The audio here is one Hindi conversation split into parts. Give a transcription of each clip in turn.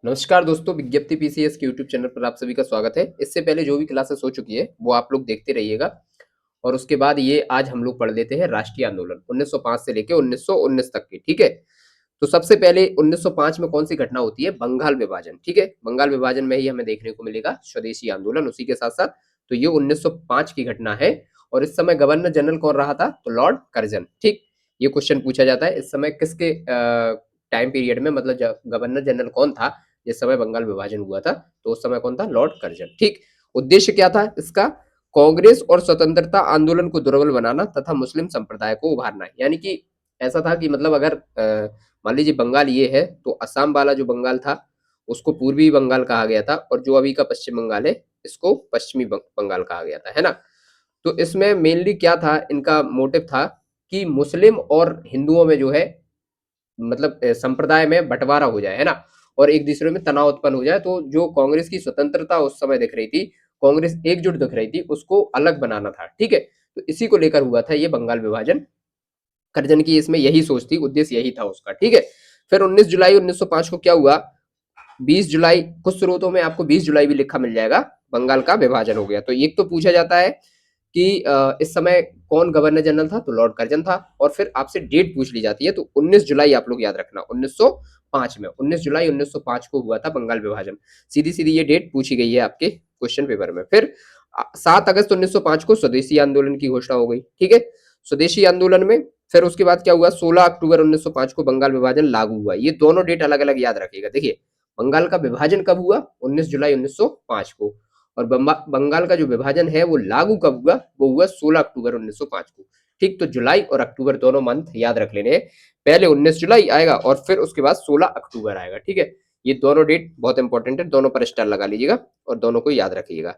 नमस्कार दोस्तों, विज्ञप्ति पीसीएस के यूट्यूब चैनल पर आप सभी का स्वागत है। इससे पहले जो भी क्लासेस हो चुकी है वो आप लोग देखते रहिएगा। और उसके बाद ये आज हम लोग पढ़ लेते हैं राष्ट्रीय आंदोलन 1905 से लेके 1919 तक की। ठीक है, तो सबसे पहले 1905 में कौन सी घटना होती है? बंगाल विभाजन। ठीक है, बंगाल विभाजन में ही हमें देखने को मिलेगा स्वदेशी आंदोलन उसी के साथ साथ। तो ये 1905 की घटना है। और इस समय गवर्नर जनरल कौन रहा था? तो लॉर्ड कर्जन। ठीक, ये क्वेश्चन पूछा जाता है इस समय किसके टाइम पीरियड में, मतलब गवर्नर जनरल कौन था जिस समय बंगाल विभाजन हुआ था? तो उस समय कौन था? Lord Curzon. ठीक, उद्देश्य क्या था इसका? कांग्रेस और स्वतंत्रता आंदोलन को दुर्बल बनाना तथा मुस्लिम संप्रदाय को उभारना। यानी कि ऐसा था कि मतलब अगर मान लीजिए बंगाल ये है तो असम वाला जो बंगाल था उसको पूर्वी बंगाल कहा गया था, और जो अभी का पश्चिम बंगाल है इसको पश्चिमी बंगाल कहा गया था, है ना। तो इसमें मेनली क्या था, इनका मोटिव था कि मुस्लिम और हिंदुओं में जो है मतलब संप्रदाय में बंटवारा हो जाए, है ना, और एक दूसरे में तनाव उत्पन्न हो जाए। तो जो कांग्रेस की स्वतंत्रता उस समय दिख रही थी, कांग्रेस एकजुट दिख रही थी, उसको अलग बनाना था। ठीक है, तो इसी को लेकर हुआ था ये बंगाल विभाजन। करजन की इसमें यही सोच थी, उद्देश्य यही था उसका। ठीक है, फिर 19 जुलाई 1905 को क्या हुआ? 20 जुलाई, कुछ स्रोतों में आपको 20 जुलाई भी लिखा मिल जाएगा, बंगाल का विभाजन हो गया। तो एक तो पूछा जाता है कि इस समय कौन गवर्नर जनरल था? तो लॉर्ड कर्जन था। और फिर आपसे डेट पूछ ली जाती है, तो 19 जुलाई आप लोग याद रखना, 1905 में, 19 जुलाई 1905 को हुआ था बंगाल विभाजन। सीधी सीधी ये डेट पूछी गई है आपके क्वेश्चन पेपर में। फिर 7 अगस्त 1905 को स्वदेशी आंदोलन की घोषणा हो गई। ठीक है, स्वदेशी आंदोलन में फिर उसके बाद क्या हुआ? 16 अक्टूबर 1905 को बंगाल विभाजन लागू हुआ। ये दोनों डेट अलग अलग याद रखिएगा। देखिए, बंगाल का विभाजन कब हुआ? 19 जुलाई 1905 को। और बंगाल का जो विभाजन है वो लागू कब हुआ? वो हुआ 16 अक्टूबर 1905 को। ठीक, तो जुलाई और अक्टूबर दोनों मंथ याद रख लेने हैं। पहले 19 जुलाई आएगा और फिर उसके बाद 16 अक्टूबर आएगा। ठीक है, ये दोनों डेट बहुत इंपॉर्टेंट है, दोनों पर स्टार लगा लीजिएगा और दोनों को याद रखिएगा।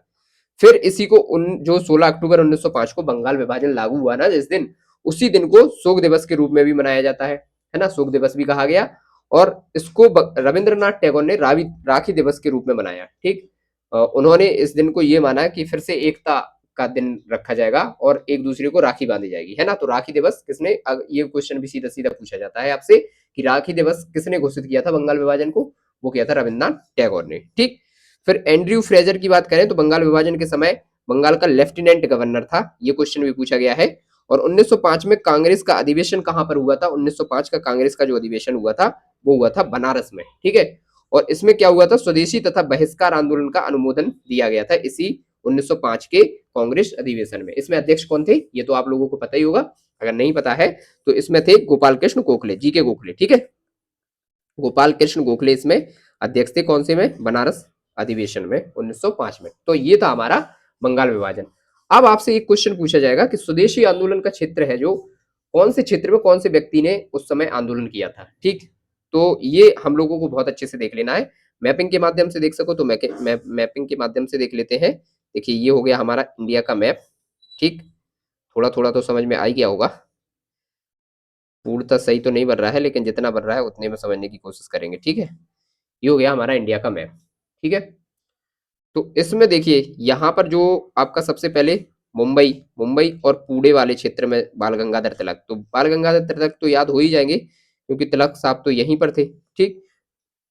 फिर इसी को जो 16 अक्टूबर 1905 को बंगाल विभाजन लागू हुआ ना जिस दिन, उसी दिन को शोक दिवस के रूप में भी मनाया जाता है ना, शोक दिवस भी कहा गया। और इसको रविंद्रनाथ टैगोर ने राखी दिवस के रूप में मनाया। ठीक, उन्होंने इस दिन को ये माना कि फिर से एकता का दिन रखा जाएगा और एक दूसरे को राखी बांधी जाएगी, है ना। तो राखी दिवस किसने, ये क्वेश्चन भी सीधा सीधा पूछा जाता है आपसे कि राखी दिवस किसने घोषित किया था बंगाल विभाजन को? वो किया था रविंद्रनाथ टैगोर ने। ठीक, फिर एंड्रयू फ्रेजर की बात करें तो बंगाल विभाजन के समय बंगाल का लेफ्टिनेंट गवर्नर था, ये क्वेश्चन भी पूछा गया है। और 1905 में कांग्रेस का अधिवेशन कहां पर हुआ था? 1905 का कांग्रेस का जो अधिवेशन हुआ था वो हुआ था बनारस में। ठीक है, और इसमें क्या हुआ था? स्वदेशी तथा बहिष्कार आंदोलन का अनुमोदन दिया गया था इसी 1905 के कांग्रेस अधिवेशन में। इसमें अध्यक्ष कौन थे ये तो आप लोगों को पता ही होगा, अगर नहीं पता है तो इसमें थे गोपाल कृष्ण गोखले, जी के गोखले। ठीक है, गोपाल कृष्ण गोखले इसमें अध्यक्ष थे। कौन से में? बनारस अधिवेशन में 1905 में। तो ये था हमारा बंगाल विभाजन। अब आपसे एक क्वेश्चन पूछा जाएगा कि स्वदेशी आंदोलन का क्षेत्र है जो, कौन से क्षेत्र में कौन से व्यक्ति ने उस समय आंदोलन किया था? ठीक, तो ये हम लोगों को बहुत अच्छे से देख लेना है। मैपिंग के माध्यम से देख सको तो मैपिंग के माध्यम से देख लेते हैं। देखिए, ये हो गया हमारा इंडिया का मैप। ठीक, थोड़ा थोड़ा तो समझ में आ ही गया होगा, पूर्णतः सही तो नहीं बन रहा है लेकिन जितना बन रहा है उतने में समझने की कोशिश करेंगे। ठीक है, ये हो गया हमारा इंडिया का मैप। ठीक है, तो इसमें देखिए यहाँ पर जो आपका सबसे पहले मुंबई मुंबई और पुणे वाले क्षेत्र में बाल गंगाधर तिलक, तो बाल गंगाधर तिलक तो याद हो ही जाएंगे क्योंकि तिलक साहब तो यहीं पर थे। ठीक,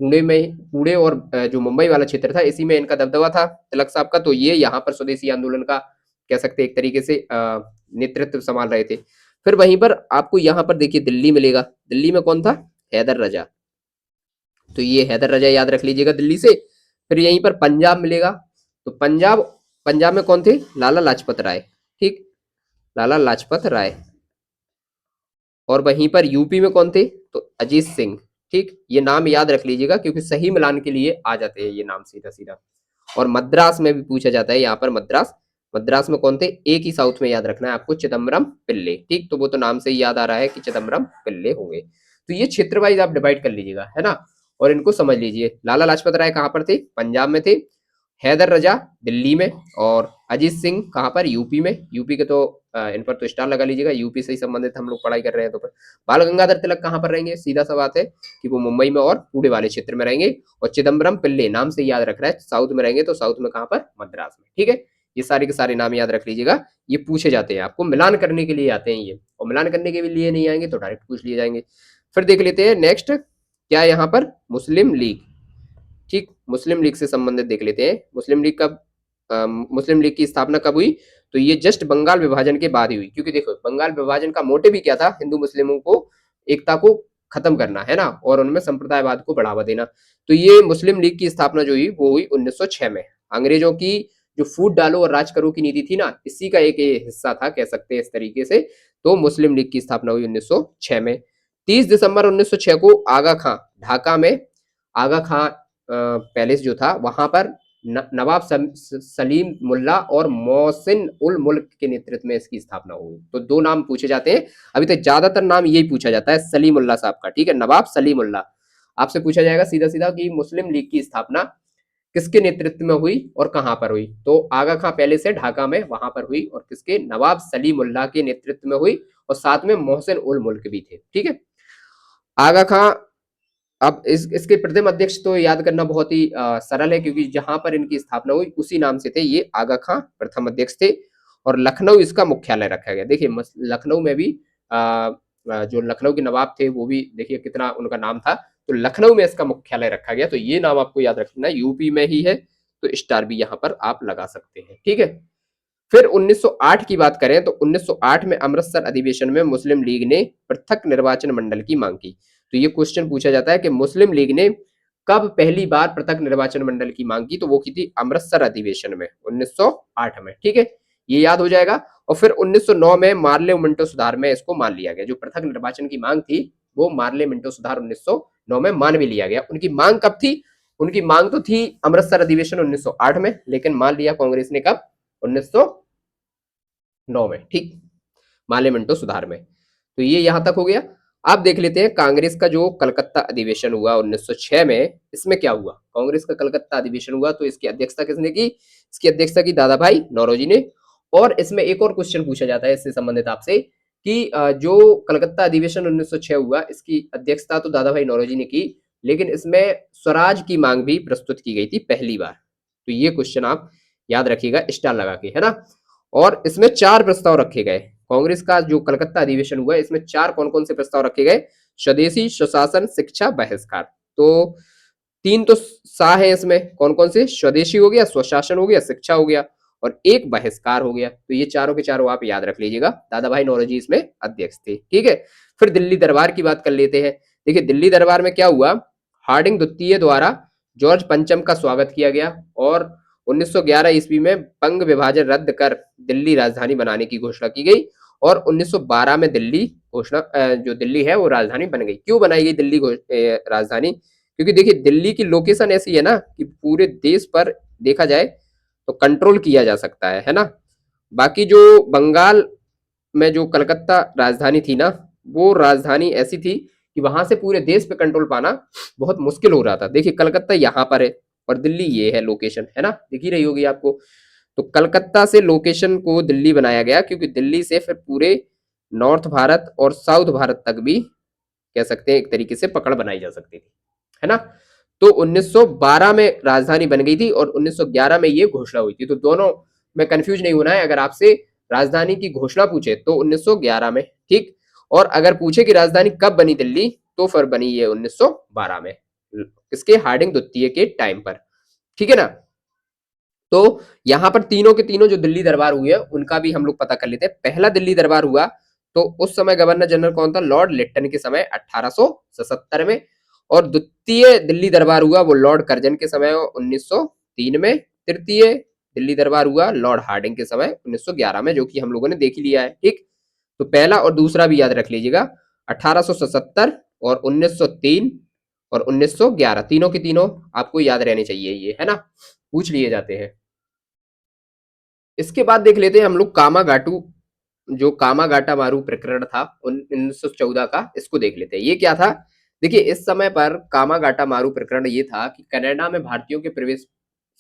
पुणे में, पुणे और जो मुंबई वाला क्षेत्र था इसी में इनका दबदबा था तिलक साहब का। तो ये यहाँ पर स्वदेशी आंदोलन का कह सकते हैं एक तरीके से नेतृत्व संभाल रहे थे। फिर वहीं पर आपको यहाँ पर देखिए दिल्ली मिलेगा। दिल्ली में कौन था? हैदर रजा। तो ये हैदर रजा याद रख लीजिएगा दिल्ली से। फिर यहीं पर पंजाब मिलेगा। तो पंजाब, पंजाब में कौन थे? लाला लाजपत राय। ठीक, लाला लाजपत राय। और वहीं पर यूपी में कौन थे? तो अजीत सिंह। ठीक, ये नाम याद रख लीजिएगा क्योंकि सही मिलान के लिए आ जाते हैं ये नाम सीधा सीधा। और मद्रास में भी पूछा जाता है, यहाँ पर मद्रास, मद्रास में कौन थे? एक ही साउथ में याद रखना है आपको, चिदम्बरम पिल्ले। ठीक, तो वो तो नाम से ही याद आ रहा है कि चिदम्बरम पिल्ले होंगे। तो ये क्षेत्र वाइज आप डिवाइड कर लीजिएगा, है ना, और इनको समझ लीजिए। लाला लाजपत राय कहाँ पर थे? पंजाब में थे। हैदर रजा दिल्ली में। और अजीत सिंह कहाँ पर? यूपी में। यूपी के तो इन पर तो स्टार लगा लीजिएगा, यूपी से ही संबंधित हम लोग पढ़ाई कर रहे हैं। तो फिर बाल गंगाधर तिलक कहाँ पर रहेंगे? सीधा सा बात है कि वो मुंबई में और पुणे वाले क्षेत्र में रहेंगे। और चिदम्बरम पिल्ले नाम से याद रख रहा है, साउथ में रहेंगे। तो साउथ में कहाँ पर? मद्रास में। ठीक है, ये सारे के सारे नाम याद रख लीजिएगा, ये पूछे जाते हैं आपको, मिलान करने के लिए आते हैं ये, और मिलान करने के लिए नहीं आएंगे तो डायरेक्ट पूछ लिए जाएंगे। फिर देख लेते हैं नेक्स्ट, क्या यहाँ पर मुस्लिम लीग, ठीक, मुस्लिम लीग से संबंधित देख लेते हैं। मुस्लिम लीग की स्थापना कब हुई? तो ये जस्ट बंगाल विभाजन के बाद ही हुई, क्योंकि देखो बंगाल विभाजन का मोटिव भी क्या था, हिंदू मुस्लिमों को एकता को खत्म करना है ना, और उनमें संप्रदायवाद को बढ़ावा देना। तो ये मुस्लिम लीग की स्थापना जो हुई वो हुई 1906 में। अंग्रेजों की जो फूट डालो और राज करो की नीति थी ना, इसी का एक ये हिस्सा था, कह सकते हैं इस तरीके से। तो मुस्लिम लीग की स्थापना हुई 1906 में। 30 दिसंबर 1906 को आगा खां, ढाका में आगा खां पैलेस जो था वहां पर नवाब सलीम मुल्ला और मोहसिन उल मुल्क के नेतृत्व में इसकी स्थापना हुई। तो दो नाम पूछे जाते हैं, अभी तक ज्यादातर नाम यही पूछा जाता है सलीमुल्लाह साहब का, ठीक है, नवाब सलीमुल्लाह। आपसे पूछा जाएगा सीधा सीधा कि मुस्लिम लीग की स्थापना किसके नेतृत्व में हुई और कहां पर हुई? तो आगा खां पैलेस है ढाका में, वहां पर हुई, और किसके? नवाब सलीमुल्लाह के नेतृत्व में हुई, और साथ में मोहसिन उल मुल्क भी थे, ठीक है। आगा खां, अब इसके प्रथम अध्यक्ष तो याद करना बहुत ही सरल है, क्योंकि जहां पर इनकी स्थापना हुई उसी नाम से थे, ये आगा खां प्रथम अध्यक्ष थे। और लखनऊ इसका मुख्यालय रखा गया। देखिए लखनऊ में भी जो लखनऊ के नवाब थे वो भी देखिए कितना उनका नाम था, तो लखनऊ में इसका मुख्यालय रखा गया। तो ये नाम आपको याद रखना, यूपी में ही है, तो स्टार भी यहाँ पर आप लगा सकते हैं, ठीक है। फिर 1908 की बात करें तो 1908 में अमृतसर अधिवेशन में मुस्लिम लीग ने पृथक निर्वाचन मंडल की मांग की। तो ये क्वेश्चन पूछा जाता है कि मुस्लिम लीग ने कब पहली बार पृथक निर्वाचन मंडल की मांग की? तो वो की थी अमृतसर अधिवेशन में 1908 में, ठीक है, ये याद हो जाएगा। और फिर 1909 में मार्ले मिंटो सुधार में इसको मान लिया गया। जो पृथक निर्वाचन की मांग थी वो मार्ले मिंटो सुधार 1909 में मान भी लिया गया। उनकी मांग कब थी? उनकी मांग तो थी अमृतसर अधिवेशन 1908 में, लेकिन मान लिया कांग्रेस ने कब? 1909 में, ठीक, माले मिंटो सुधार में। तो ये यहां तक हो गया। आप देख लेते हैं कांग्रेस का जो कलकत्ता अधिवेशन हुआ 1906 में, इसमें क्या हुआ? कांग्रेस का कलकत्ता अधिवेशन हुआ, तो इसकी अध्यक्षता किसने की? इसकी अध्यक्षता की दादा भाई नौरोजी ने। और इसमें एक और क्वेश्चन पूछा जाता है इससे संबंधित आपसे कि जो कलकत्ता अधिवेशन 1906 हुआ, इसकी अध्यक्षता तो दादा भाई नौरोजी ने की, लेकिन इसमें स्वराज की मांग भी प्रस्तुत की गई थी पहली बार। तो ये क्वेश्चन आप याद रखिएगा स्टार लगा के, है ना। और इसमें 4 प्रस्ताव रखे गए। कांग्रेस का जो कलकत्ता अधिवेशन हुआ इसमें 4 कौन कौन से प्रस्ताव रखे गए? स्वदेशी, स्वशासन, शिक्षा, बहिष्कार। तो 3 तो सा है इसमें, कौन कौन से? स्वदेशी हो गया, स्वशासन हो गया, शिक्षा हो गया, और एक बहिष्कार हो गया। तो ये चारों के चारों आप याद रख लीजिएगा। दादा भाई नौरोजी इसमें अध्यक्ष थे, ठीक है। फिर दिल्ली दरबार की बात कर लेते हैं। देखिए दिल्ली दरबार में क्या हुआ? हार्डिंग द्वितीय द्वारा जॉर्ज पंचम का स्वागत किया गया, और 1911 ईस्वी में बंग विभाजन रद्द कर दिल्ली राजधानी बनाने की घोषणा की गई, और 1912 में दिल्ली घोषणा जो दिल्ली है वो राजधानी बन गई। क्यों बनाई गई दिल्ली राजधानी? क्योंकि देखिए दिल्ली की लोकेशन ऐसी है ना कि पूरे देश पर देखा जाए तो कंट्रोल किया जा सकता है ना। बाकी जो बंगाल में जो कलकत्ता राजधानी थी ना, वो राजधानी ऐसी थी कि वहां से पूरे देश पे कंट्रोल पाना बहुत मुश्किल हो रहा था। देखिए कलकत्ता यहाँ पर है और दिल्ली ये है लोकेशन, है ना, दिख ही रही होगी आपको। तो कलकत्ता से लोकेशन को दिल्ली बनाया गया, क्योंकि दिल्ली से फिर पूरे नॉर्थ भारत और साउथ भारत तक भी कह सकते हैं एक तरीके से पकड़ बनाई जा सकती थी, है ना। तो 1912 में राजधानी बन गई थी और 1911 में ये घोषणा हुई थी। तो दोनों में कंफ्यूज नहीं होना है। अगर आपसे राजधानी की घोषणा पूछे तो 1911 में, ठीक, और अगर पूछे कि राजधानी कब बनी दिल्ली, तो फिर बनी ये 1912 में, किसके? हार्डिंग द्वितीय के टाइम पर, ठीक है ना। तो यहां पर तीनों के तीनों जो दिल्ली दरबार हुए हैं उनका भी हम लोग पता कर लेते हैं। पहला दिल्ली दरबार हुआ तो उस समय गवर्नर जनरल कौन था? लॉर्ड लिट्टन के समय 1877 में। और द्वितीय दिल्ली दरबार हुआ वो लॉर्ड कर्जन के समय 1903 में। तृतीय दिल्ली दरबार हुआ लॉर्ड हार्डिंग के समय 1911 में, जो कि हम लोगों ने देख लिया है, ठीक। तो पहला और दूसरा भी याद रख लीजिएगा, 1877 और 1903 और 1911, तीनों के तीनों आपको याद रहने चाहिए ये, है ना, पूछ लिए जाते हैं। इसके बाद देख लेते हैं हम लोग कामागाटू, जो कामागाटा मारू प्रकरण था 1914 का, इसको देख लेते हैं। ये क्या था? देखिए इस समय पर कामागाटा मारू प्रकरण ये था कि कनाडा में भारतीयों के प्रवेश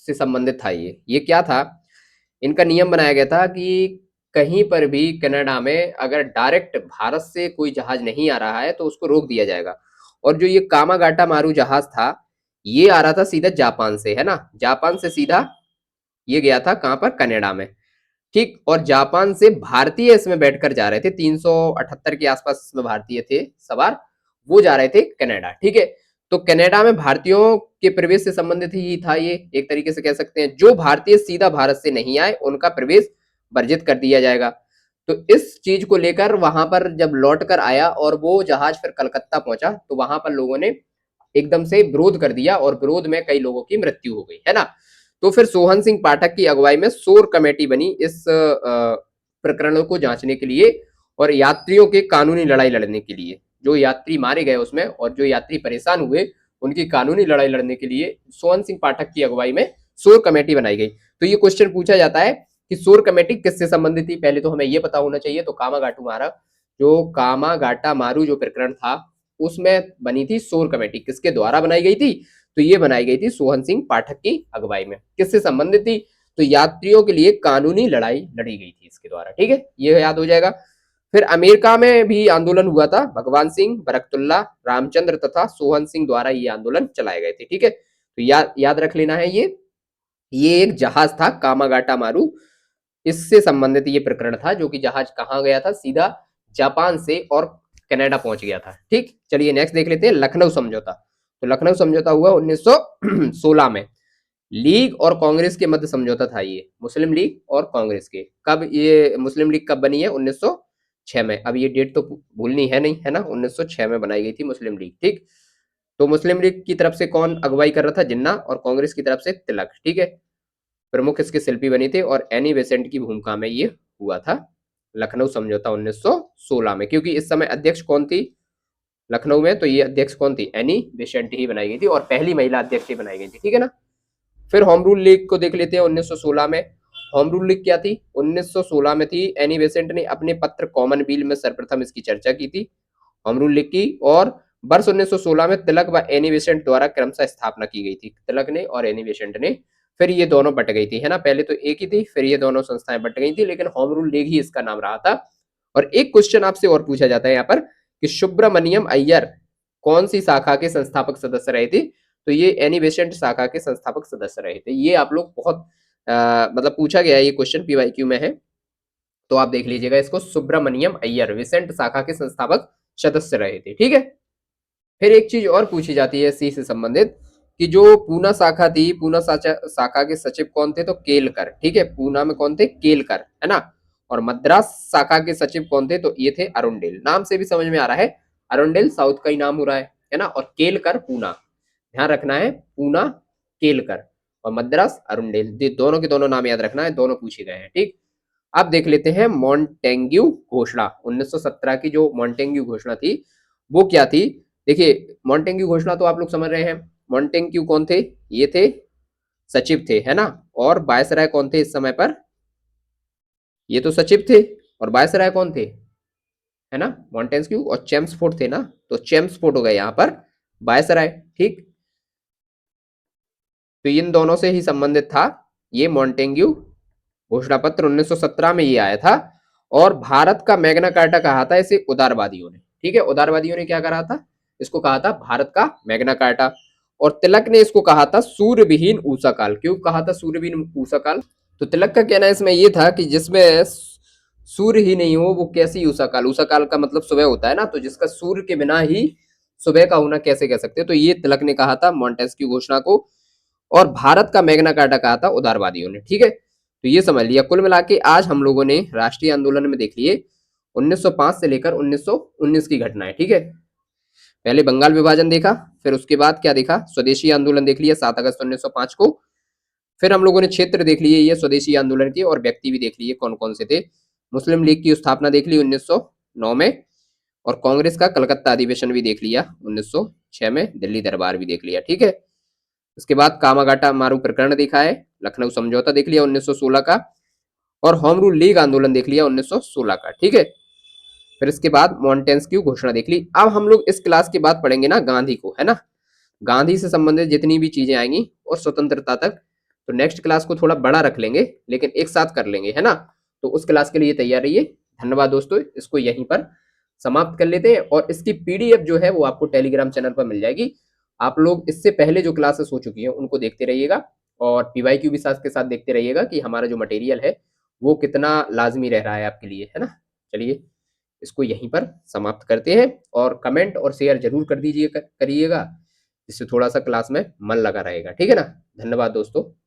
से संबंधित था। ये क्या था? इनका नियम बनाया गया था कि कहीं पर भी कनाडा में अगर डायरेक्ट भारत से कोई जहाज नहीं आ रहा है तो उसको रोक दिया जाएगा। और जो ये कामागाटा मारू जहाज था ये आ रहा था सीधा जापान से, है ना, जापान से सीधा ये गया था कहां पर? कनाडा में, ठीक। और जापान से भारतीय इसमें बैठकर जा रहे थे, 378 के आसपास इसमें भारतीय थे सवार, वो जा रहे थे कनाडा, ठीक है। तो कनाडा में भारतीयों के प्रवेश से संबंधित ही था ये, एक तरीके से कह सकते हैं। जो भारतीय सीधा भारत से नहीं आए उनका प्रवेश वर्जित कर दिया जाएगा। तो इस चीज को लेकर वहां पर जब लौट कर आया और वो जहाज फिर कलकत्ता पहुंचा, तो वहां पर लोगों ने एकदम से विरोध कर दिया और विरोध में कई लोगों की मृत्यु हो गई, है ना। तो फिर सोहन सिंह पाठक की अगुवाई में शोर कमेटी बनी इस प्रकरणों को जांचने के लिए और यात्रियों के कानूनी लड़ाई लड़ने के लिए। जो यात्री मारे गए उसमें और जो यात्री परेशान हुए उनकी कानूनी लड़ाई लड़ने के लिए सोहन सिंह पाठक की अगुवाई में शोर कमेटी बनाई गई। तो ये क्वेश्चन पूछा जाता है कि शोर कमेटी किससे संबंधित थी, पहले तो हमें ये पता होना चाहिए। तो कामागाटू मारा, जो कामागाटा मारू जो प्रकरण था उसमें बनी थी शोर कमेटी, किसके द्वारा बनाई गई थी, तो ये बनाई गई थी सोहन सिंह पाठक की अगुवाई में। किससे संबंधित थी, तो यात्रियों के लिए कानूनी लड़ाई लड़ी गई थी इसके द्वारा, ठीक है, ये याद हो जाएगा। फिर अमेरिका में भी आंदोलन हुआ था, भगवान सिंह, बरकतुल्ला, रामचंद्र तथा सोहन सिंह द्वारा ये आंदोलन चलाए गए थे, ठीक है। तो याद रख लेना है ये एक जहाज था कामागाटा मारू, इससे संबंधित ये प्रकरण था, जो कि जहाज कहाँ गया था, सीधा जापान से और कनाडा पहुंच गया था, ठीक। चलिए नेक्स्ट देख लेते हैं, लखनऊ समझौता। तो लखनऊ समझौता हुआ 1916 में। लीग और कांग्रेस के मध्य समझौता था ये, मुस्लिम लीग और कांग्रेस के। कब ये मुस्लिम लीग कब बनी है, 1906 में। अब ये डेट तो भूलनी है नहीं, है ना, 1906 में बनाई गई थी मुस्लिम लीग, ठीक। तो मुस्लिम लीग की तरफ से कौन अगुवाई कर रहा था, जिन्ना, और कांग्रेस की तरफ से तिलक, ठीक है। प्रमुख इसके शिल्पी बनी थे और एनी बेसेंट की भूमिका में ये हुआ था लखनऊ समझौता 1916 में। क्योंकि इस समय अध्यक्ष कौन थी लखनऊ में, तो ये अध्यक्ष कौन थी, एनी बेसेंट ही बनाई गई थी और पहली महिला अध्यक्ष ही बनाई गई थी, ठीक है ना। फिर होम रूल लीग को देख लेते हैं 1916 में। होम रूल लीग क्या थी, 1916 में थी। एनी बेसेंट ने अपने पत्र कॉमन बिल में सर्वप्रथम इसकी चर्चा की थी, होम रूल लीग की। और वर्ष 1916 में तिलक व एनी बेसेंट द्वारा क्रमशः स्थापना की गई थी, तिलक ने और एनी बेसेंट ने। फिर ये दोनों बट गई थी, है ना, पहले तो एक ही थी, फिर ये दोनों संस्थाएं बट गई थी, लेकिन होम रूल लीग ही इसका नाम रहा था। और एक क्वेश्चन आपसे और पूछा जाता है यहाँ पर कि सुब्रमण्यम अय्यर कौन सी शाखा के संस्थापक सदस्य रहे थे, तो ये एनी बेसेंट शाखा के संस्थापक सदस्य रहे थे। ये आप लोग बहुत मतलब पूछा गया है, ये क्वेश्चन पीवाईक्यू में है, तो आप देख लीजिएगा इसको। सुब्रमण्यम अय्यर विसेंट शाखा के संस्थापक सदस्य रहे थे, ठीक है। फिर एक चीज और पूछी जाती है सी से संबंधित कि जो पूना शाखा थी, पूना शाखा के सचिव कौन थे, तो केलकर, ठीक है। पूना में कौन थे, केलकर, है ना। और मद्रास शाखा के सचिव कौन थे, तो ये थे अरुणडेल। नाम से भी समझ में आ रहा है, अरुणडेल साउथ का ही नाम हो रहा है ना। और केलकर पूना, ध्यान रखना है, पूना केलकर और मद्रास अरुणडेल, दोनों के दोनों नाम याद रखना है, दोनों पूछे गए हैं, ठीक। अब देख लेते हैं मॉन्टेग्यू घोषणा। 1917 की जो मॉन्टेग्यू घोषणा थी वो क्या थी, देखिए मॉन्टेग्यू घोषणा तो आप लोग समझ रहे हैं। मॉन्टेग्यू कौन थे, ये थे सचिव थे, है ना। और वायसराय कौन थे इस समय पर, ये तो सचिव थे। और वायसराय कौन थे, है ना, मॉन्टेग्यू और चेम्सफोर्ड थे ना। तो चेम्सफोर्ड हो गए यहाँ पर वायसराय, ठीक। तो इन दोनों से ही संबंधित था ये मॉन्टेग्यू घोषणा पत्र, 1917 में ये आया था। और भारत का मैग्ना कार्टा कहा था इसे उदारवादियों ने, ठीक है। उदारवादियों ने क्या कहा था, इसको कहा था भारत का मैग्ना कार्टा। और तिलक ने इसको कहा था सूर्य विहीन ऊषा काल। क्यों कहा था सूर्य विहीन ऊषा काल, तो तिलक का कहना इसमें ये था कि जिसमें सूर्य ही नहीं हो वो कैसी ऊषा काल, ऊषा काल का मतलब सुबह होता है ना, तो जिसका सूर्य के बिना ही सुबह का होना कैसे कह सकते हैं। तो ये तिलक ने कहा था मॉन्टेस्क्यू घोषणा को। और भारत का मैग्ना कार्टा कहा था उदारवादियों ने, ठीक है। तो ये समझ लिया। कुल मिला के आज हम लोगों ने राष्ट्रीय आंदोलन में देख लिए 1905 से लेकर 1919 की घटनाएं, ठीक है। पहले बंगाल विभाजन देखा, फिर उसके बाद क्या देखा, स्वदेशी आंदोलन देख लिया 7 अगस्त 1905 को। फिर हम लोगों ने क्षेत्र देख लिए ये स्वदेशी आंदोलन के, और व्यक्ति भी देख लिए कौन कौन से थे। मुस्लिम लीग की स्थापना देख ली 1909 में, और कांग्रेस का कलकत्ता अधिवेशन भी देख लिया 1906 में, दिल्ली दरबार भी देख लिया, ठीक है। इसके बाद कामागाटा मारू प्रकरण देखा है, लखनऊ समझौता देख लिया 1916 का, और होम रूल लीग आंदोलन देख लिया 1916 का, ठीक है। फिर इसके बाद मॉन्टेस्क्यू घोषणा देख ली। अब हम लोग इस क्लास के बाद पढ़ेंगे ना गांधी को, है ना। गांधी से संबंधित जितनी भी चीजें आएंगी और स्वतंत्रता तक, तो नेक्स्ट क्लास को थोड़ा बड़ा रख लेंगे, लेकिन एक साथ कर लेंगे, है ना। तो उस क्लास के लिए तैयार रहिए। धन्यवाद दोस्तों, इसको यहीं पर समाप्त कर लेते हैं। और इसकी पीडीएफ जो है वो आपको टेलीग्राम चैनल पर मिल जाएगी। आप लोग इससे पहले जो क्लासेस हो चुकी हैं उनको देखते रहिएगा, और पीवाईक्यू भी साथ के साथ देखते रहिएगा कि हमारा जो मटेरियल है वो कितना लाजमी रह रहा है आपके लिए, है ना। चलिए इसको यहीं पर समाप्त करते हैं, और कमेंट और शेयर जरूर कर दीजिए करिएगा जिससे थोड़ा सा क्लास में मन लगा रहेगा। ठीक है ना। धन्यवाद दोस्तों।